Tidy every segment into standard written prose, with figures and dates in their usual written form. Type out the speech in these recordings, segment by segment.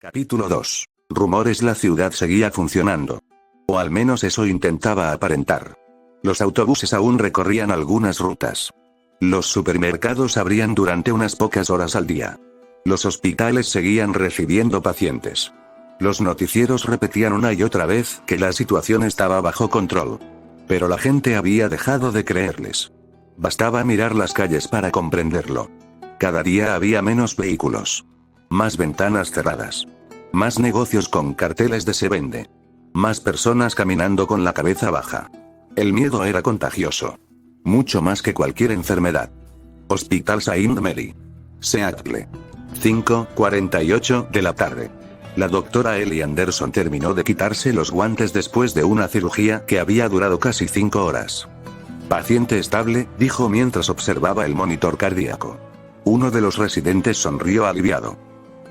Capítulo 2. Rumores. La ciudad seguía funcionando. O al menos eso intentaba aparentar. Los autobuses aún recorrían algunas rutas. Los supermercados abrían durante unas pocas horas al día. Los hospitales seguían recibiendo pacientes. Los noticieros repetían una y otra vez que la situación estaba bajo control. Pero la gente había dejado de creerles. Bastaba mirar las calles para comprenderlo. Cada día había menos vehículos. Más ventanas cerradas. Más negocios con carteles de se vende. Más personas caminando con la cabeza baja. El miedo era contagioso. Mucho más que cualquier enfermedad. Hospital Saint Mary. Seattle. 5:48 de la tarde. La doctora Ellie Anderson terminó de quitarse los guantes después de una cirugía que había durado casi 5 horas. Paciente estable, dijo mientras observaba el monitor cardíaco. Uno de los residentes sonrió aliviado.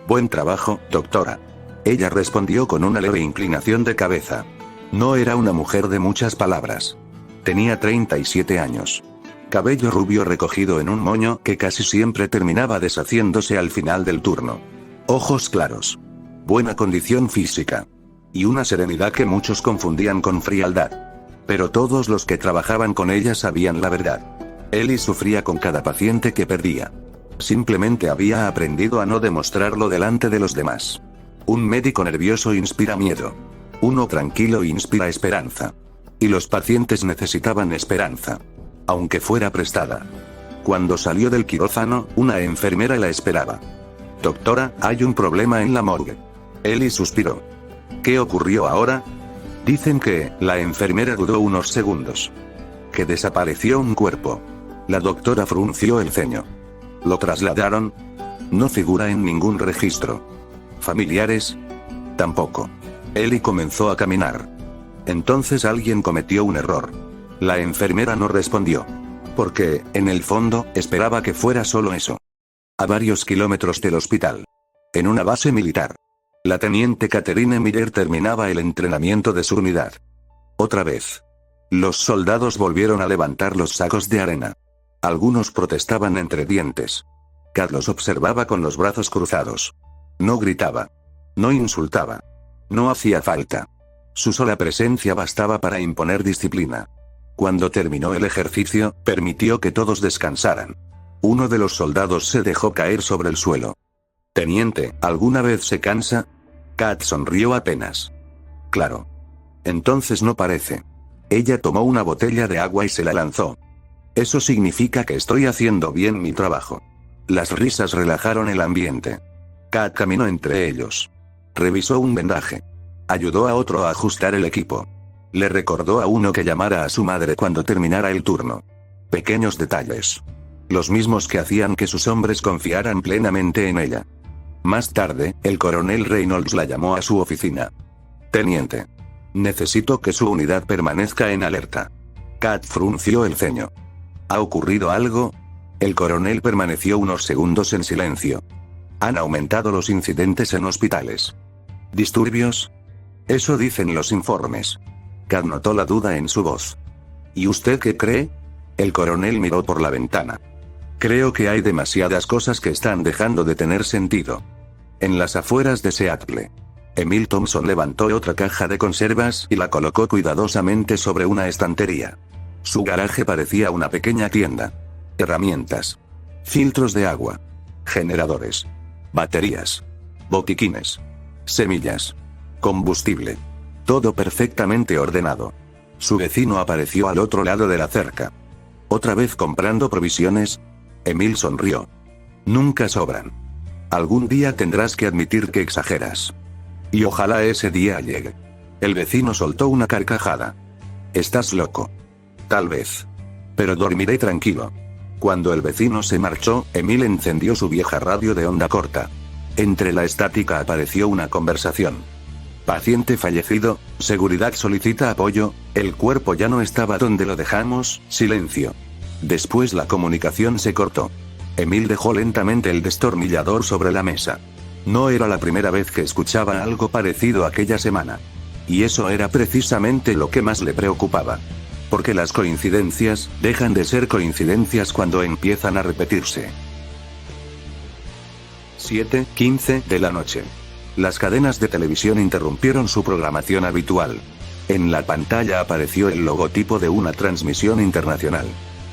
Buen trabajo, doctora. Ella respondió con una leve inclinación de cabeza. No era una mujer de muchas palabras. Tenía 37 años. Cabello rubio recogido en un moño que casi siempre terminaba deshaciéndose al final del turno. Ojos claros. Buena condición física. Y una serenidad que muchos confundían con frialdad. Pero todos los que trabajaban con ella sabían la verdad. Ellie sufría con cada paciente que perdía. Simplemente había aprendido a no demostrarlo delante de los demás. Un médico nervioso inspira miedo. Uno tranquilo inspira esperanza. Y los pacientes necesitaban esperanza. Aunque fuera prestada. Cuando salió del quirófano, una enfermera la esperaba. Doctora, hay un problema en la morgue. Ellie suspiró. ¿Qué ocurrió ahora? Dicen que, la enfermera dudó unos segundos. Que desapareció un cuerpo. La doctora frunció el ceño. ¿Lo trasladaron? No figura en ningún registro. ¿Familiares? Tampoco. Ellie comenzó a caminar. Entonces alguien cometió un error. La enfermera no respondió. Porque, en el fondo, esperaba que fuera solo eso. A varios kilómetros del hospital. En una base militar. La teniente Catherine Miller terminaba el entrenamiento de su unidad. Otra vez. Los soldados volvieron a levantar los sacos de arena. Algunos protestaban entre dientes. Kat los observaba con los brazos cruzados. No gritaba. No insultaba. No hacía falta. Su sola presencia bastaba para imponer disciplina. Cuando terminó el ejercicio, permitió que todos descansaran. Uno de los soldados se dejó caer sobre el suelo. Teniente, ¿alguna vez se cansa? Kat sonrió apenas. Claro. Entonces no parece. Ella tomó una botella de agua y se la lanzó. Eso significa que estoy haciendo bien mi trabajo. Las risas relajaron el ambiente. Kat caminó entre ellos. Revisó un vendaje. Ayudó a otro a ajustar el equipo. Le recordó a uno que llamara a su madre cuando terminara el turno. Pequeños detalles. Los mismos que hacían que sus hombres confiaran plenamente en ella. Más tarde, el coronel Reynolds la llamó a su oficina. Teniente. Necesito que su unidad permanezca en alerta. Kat frunció el ceño. ¿Ha ocurrido algo? El coronel permaneció unos segundos en silencio. Han aumentado los incidentes en hospitales. ¿Disturbios? Eso dicen los informes. Kat notó la duda en su voz. ¿Y usted qué cree? El coronel miró por la ventana. Creo que hay demasiadas cosas que están dejando de tener sentido. En las afueras de Seattle. Emil Thompson levantó otra caja de conservas y la colocó cuidadosamente sobre una estantería. Su garaje parecía una pequeña tienda. Herramientas. Filtros de agua. Generadores. Baterías. Botiquines. Semillas. Combustible. Todo perfectamente ordenado. Su vecino apareció al otro lado de la cerca. ¿Otra vez comprando provisiones? Emil sonrió. Nunca sobran. Algún día tendrás que admitir que exageras. Y ojalá ese día llegue. El vecino soltó una carcajada. Estás loco. Tal vez. Pero dormiré tranquilo. Cuando el vecino se marchó, Emil encendió su vieja radio de onda corta. Entre la estática apareció una conversación. Paciente fallecido, seguridad solicita apoyo, el cuerpo ya no estaba donde lo dejamos, silencio. Después la comunicación se cortó. Emil dejó lentamente el destornillador sobre la mesa. No era la primera vez que escuchaba algo parecido aquella semana. Y eso era precisamente lo que más le preocupaba. Porque las coincidencias dejan de ser coincidencias cuando empiezan a repetirse. 7:15 de la noche. Las cadenas de televisión interrumpieron su programación habitual. En la pantalla apareció el logotipo de una transmisión internacional.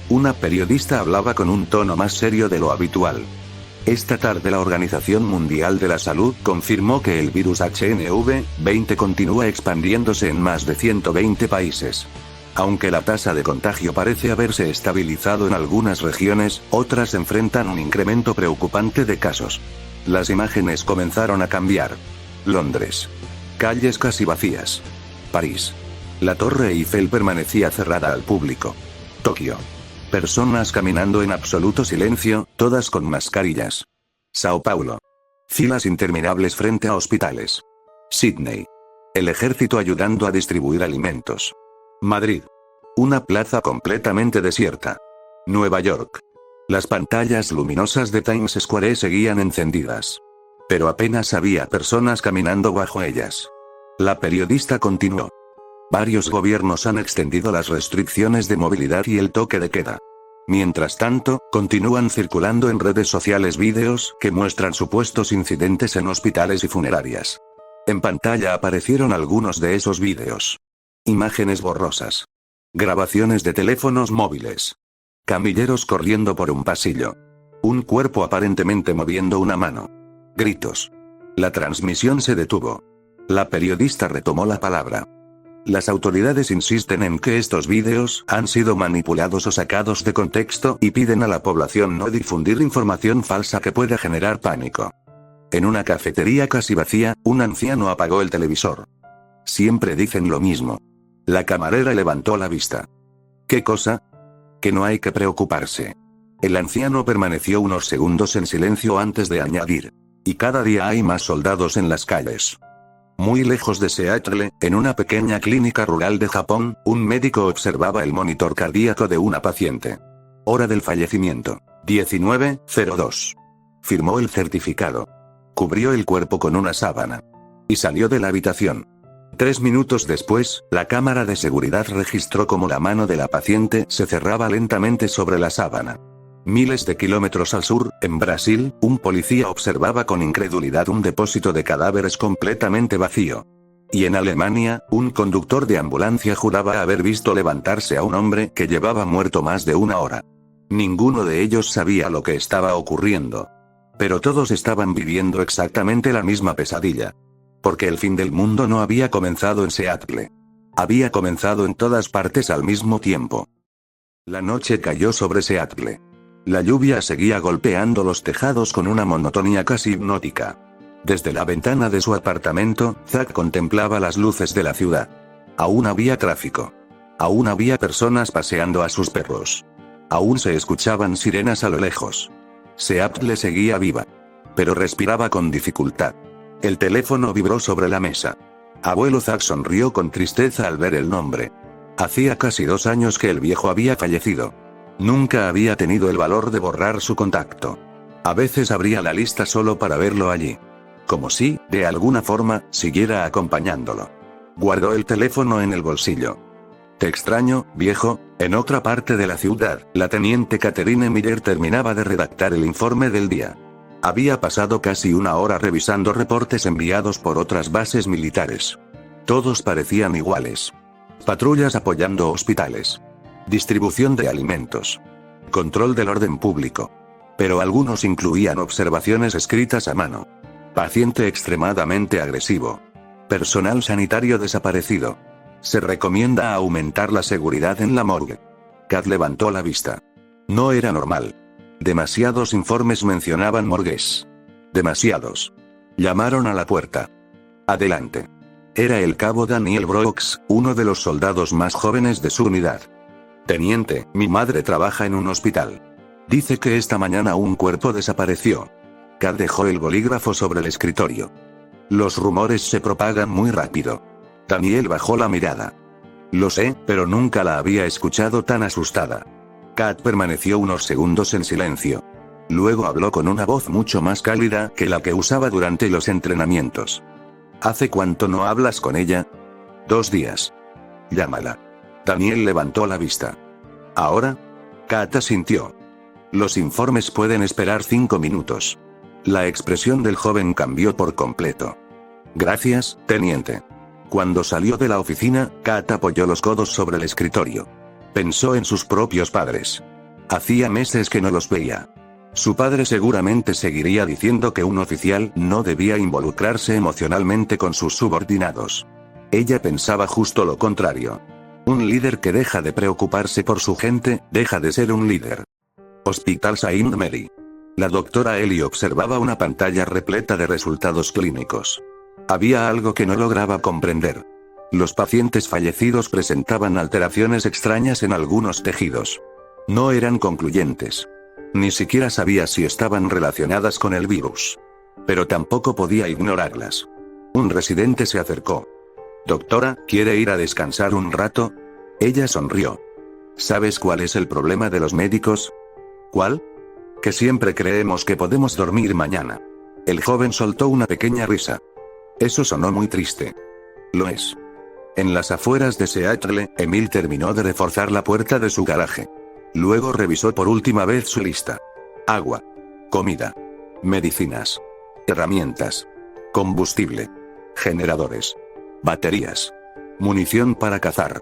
Una periodista hablaba con un tono más serio de lo habitual. Esta tarde la Organización Mundial de la Salud confirmó que el virus HNV-20 continúa expandiéndose en más de 120 países. Aunque la tasa de contagio parece haberse estabilizado en algunas regiones, otras enfrentan un incremento preocupante de casos. Las imágenes comenzaron a cambiar. Londres. Calles casi vacías. París. La Torre Eiffel permanecía cerrada al público. Tokio. Personas caminando en absoluto silencio, todas con mascarillas. Sao Paulo. Filas interminables frente a hospitales. Sydney. El ejército ayudando a distribuir alimentos. Madrid. Una plaza completamente desierta. Nueva York. Las pantallas luminosas de Times Square seguían encendidas. Pero apenas había personas caminando bajo ellas. La periodista continuó. Varios gobiernos han extendido las restricciones de movilidad y el toque de queda. Mientras tanto, continúan circulando en redes sociales vídeos que muestran supuestos incidentes en hospitales y funerarias. En pantalla aparecieron algunos de esos vídeos. Imágenes borrosas. Grabaciones de teléfonos móviles. Camilleros corriendo por un pasillo. Un cuerpo aparentemente moviendo una mano. Gritos. La transmisión se detuvo. La periodista retomó la palabra. Las autoridades insisten en que estos vídeos han sido manipulados o sacados de contexto y piden a la población no difundir información falsa que pueda generar pánico. En una cafetería casi vacía, un anciano apagó el televisor. Siempre dicen lo mismo. La camarera levantó la vista. ¿Qué cosa? Que no hay que preocuparse. El anciano permaneció unos segundos en silencio antes de añadir. Y cada día hay más soldados en las calles. Muy lejos de Seattle, en una pequeña clínica rural de Japón, un médico observaba el monitor cardíaco de una paciente. Hora del fallecimiento: 19:02. Firmó el certificado. Cubrió el cuerpo con una sábana. Y salió de la habitación. 3 minutos después, la cámara de seguridad registró cómo la mano de la paciente se cerraba lentamente sobre la sábana. Miles de kilómetros al sur, en Brasil, un policía observaba con incredulidad un depósito de cadáveres completamente vacío. Y en Alemania, un conductor de ambulancia juraba haber visto levantarse a un hombre que llevaba muerto más de 1 hora. Ninguno de ellos sabía lo que estaba ocurriendo. Pero todos estaban viviendo exactamente la misma pesadilla. Porque el fin del mundo no había comenzado en Seattle. Había comenzado en todas partes al mismo tiempo. La noche cayó sobre Seattle. La lluvia seguía golpeando los tejados con una monotonía casi hipnótica. Desde la ventana de su apartamento, Zack contemplaba las luces de la ciudad. Aún había tráfico. Aún había personas paseando a sus perros. Aún se escuchaban sirenas a lo lejos. Seattle seguía viva. Pero respiraba con dificultad. El teléfono vibró sobre la mesa. Abuelo Zack sonrió con tristeza al ver el nombre. Hacía casi 2 años que el viejo había fallecido. Nunca había tenido el valor de borrar su contacto. A veces abría la lista solo para verlo allí. Como si, de alguna forma, siguiera acompañándolo. Guardó el teléfono en el bolsillo. Te extraño, viejo. En otra parte de la ciudad, la teniente Catherine Miller terminaba de redactar el informe del día. Había pasado casi 1 hora revisando reportes enviados por otras bases militares. Todos parecían iguales. Patrullas apoyando hospitales. Distribución de alimentos. Control del orden público. Pero algunos incluían observaciones escritas a mano. Paciente extremadamente agresivo. Personal sanitario desaparecido. Se recomienda aumentar la seguridad en la morgue. Kat levantó la vista. No era normal. Demasiados informes mencionaban morgues. Demasiados. Llamaron a la puerta. Adelante. Era el cabo Daniel Brooks, uno de los soldados más jóvenes de su unidad. Teniente, mi madre trabaja en un hospital. Dice que esta mañana un cuerpo desapareció. Kat dejó el bolígrafo sobre el escritorio. Los rumores se propagan muy rápido. Daniel bajó la mirada. Lo sé, pero nunca la había escuchado tan asustada. Kat permaneció unos segundos en silencio. Luego habló con una voz mucho más cálida que la que usaba durante los entrenamientos. ¿Hace cuánto no hablas con ella? 2 días. Llámala. Daniel levantó la vista. ¿Ahora? Kat asintió. Los informes pueden esperar 5 minutos. La expresión del joven cambió por completo. Gracias, teniente. Cuando salió de la oficina, Kat apoyó los codos sobre el escritorio. Pensó en sus propios padres. Hacía meses que no los veía. Su padre seguramente seguiría diciendo que un oficial no debía involucrarse emocionalmente con sus subordinados. Ella pensaba justo lo contrario. Un líder que deja de preocuparse por su gente, deja de ser un líder. Hospital Saint Mary. La doctora Ellie observaba una pantalla repleta de resultados clínicos. Había algo que no lograba comprender. Los pacientes fallecidos presentaban alteraciones extrañas en algunos tejidos. No eran concluyentes. Ni siquiera sabía si estaban relacionadas con el virus. Pero tampoco podía ignorarlas. Un residente se acercó. «Doctora, ¿quiere ir a descansar un rato?» Ella sonrió. «¿Sabes cuál es el problema de los médicos?» «¿Cuál?» «Que siempre creemos que podemos dormir mañana». El joven soltó una pequeña risa. Eso sonó muy triste. Lo es. En las afueras de Seattle, Emil terminó de reforzar la puerta de su garaje. Luego revisó por última vez su lista. Agua. Comida. Medicinas. Herramientas. Combustible. Generadores. Baterías. Munición para cazar.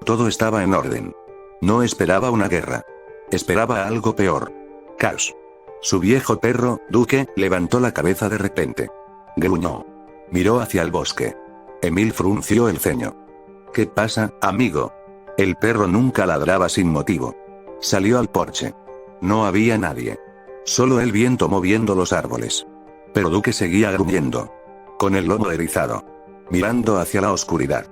Todo estaba en orden. No esperaba una guerra. Esperaba algo peor. Caos. Su viejo perro, Duque, levantó la cabeza de repente. Gruñó. Miró hacia el bosque. Emil frunció el ceño. ¿Qué pasa, amigo? El perro nunca ladraba sin motivo. Salió al porche. No había nadie. Solo el viento moviendo los árboles. Pero Duque seguía gruñendo. Con el lomo erizado. Mirando hacia la oscuridad.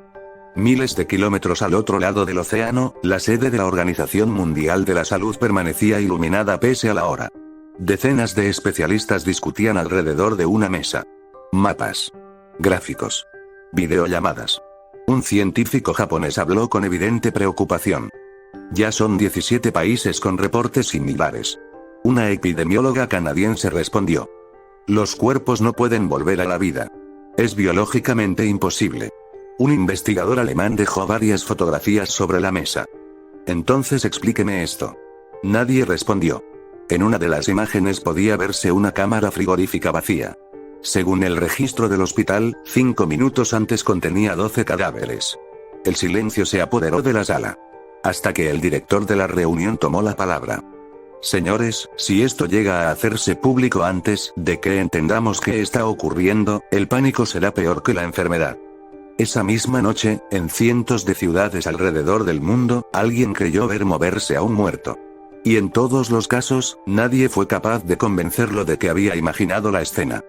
Miles de kilómetros al otro lado del océano, la sede de la Organización Mundial de la Salud permanecía iluminada pese a la hora. Decenas de especialistas discutían alrededor de una mesa. Mapas. Gráficos. Videollamadas. Un científico japonés habló con evidente preocupación. Ya son 17 países con reportes similares. Una epidemióloga canadiense respondió. Los cuerpos no pueden volver a la vida. Es biológicamente imposible. Un investigador alemán dejó varias fotografías sobre la mesa. Entonces explíqueme esto. Nadie respondió. En una de las imágenes podía verse una cámara frigorífica vacía. Según el registro del hospital, 5 minutos antes contenía 12 cadáveres. El silencio se apoderó de la sala. Hasta que el director de la reunión tomó la palabra. Señores, si esto llega a hacerse público antes de que entendamos qué está ocurriendo, el pánico será peor que la enfermedad. Esa misma noche, en cientos de ciudades alrededor del mundo, alguien creyó ver moverse a un muerto. Y en todos los casos, nadie fue capaz de convencerlo de que había imaginado la escena.